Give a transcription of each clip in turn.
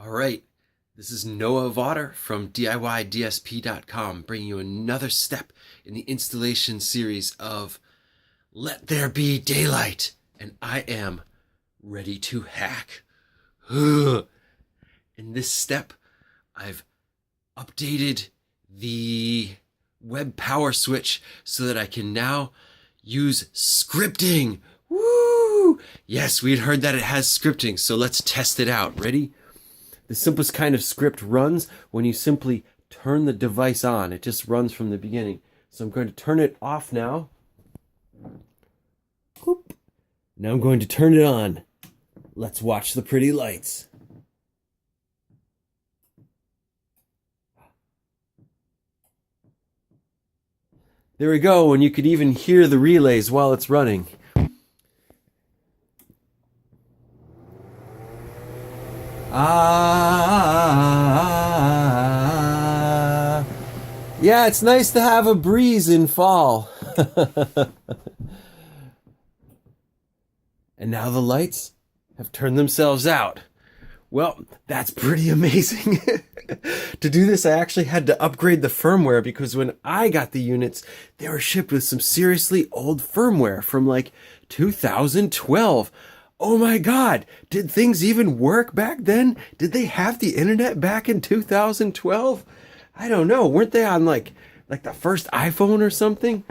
All right, this is Noah Vaughter from DIYDSP.com bringing you another step in the installation series of Let There Be Daylight, and I am ready to hack. In this step, I've updated the web power switch so that I can now use scripting. Woo! Yes, we'd heard that it has scripting, so let's test it out. Ready? The simplest kind of script runs when you simply turn the device on. It just runs from the beginning. So I'm going to turn it off now. Whoop. Now I'm going to turn it on. Let's watch the pretty lights. There we go, and you could even hear the relays while it's running. Yeah, it's nice to have a breeze in fall. And now the lights have turned themselves out. Well, that's pretty amazing. To do this, I actually had to upgrade the firmware because when I got the units, they were shipped with some seriously old firmware from like 2012. Oh my God, did things even work back then? Did they have the internet back in 2012? I don't know. Weren't they on like the first iPhone or something?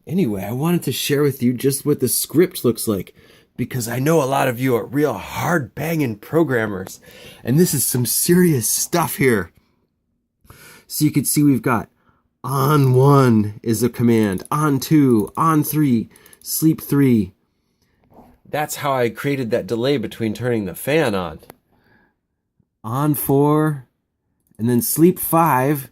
Anyway, I wanted to share with you just what the script looks like because I know a lot of you are real hard banging programmers, and this is some serious stuff here. So you can see we've got on 1 is a command, on 2, on 3, sleep 3. That's how I created that delay between turning the fan on. On 4, and then sleep 5.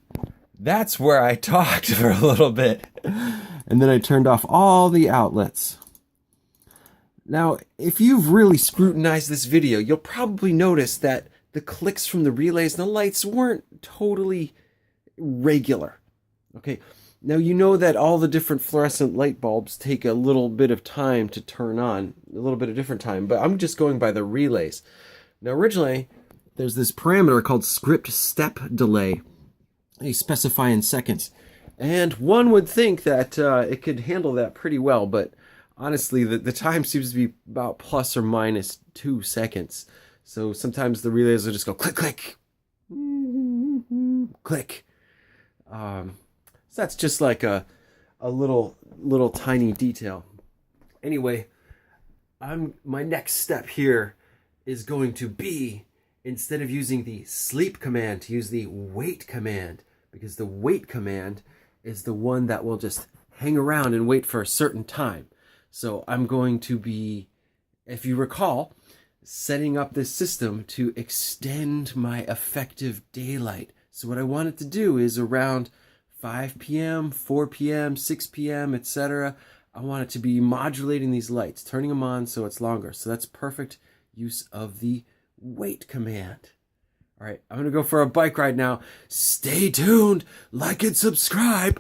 That's where I talked for a little bit. And then I turned off all the outlets. Now, if you've really scrutinized this video, you'll probably notice that the clicks from the relays and the lights weren't totally regular. Okay, now you know that all the different fluorescent light bulbs take a little bit of time to turn on, a little bit of different time, but I'm just going by the relays. Now originally, there's this parameter called script step delay. You specify in seconds. And one would think that it could handle that pretty well, but honestly, the time seems to be about plus or minus 2 seconds. So sometimes the relays will just go click, click, click. So that's just like a little tiny detail. Anyway, my next step here is going to be, instead of using the sleep command, to use the wait command, because the wait command is the one that will just hang around and wait for a certain time. So I'm going to be, if you recall, setting up this system to extend my effective daylight. So what I want it to do is around 5 p.m., 4 p.m., 6 p.m., etc. I want it to be modulating these lights, turning them on so it's longer. So that's perfect use of the wait command. All right, I'm going to go for a bike ride now. Stay tuned, like and subscribe.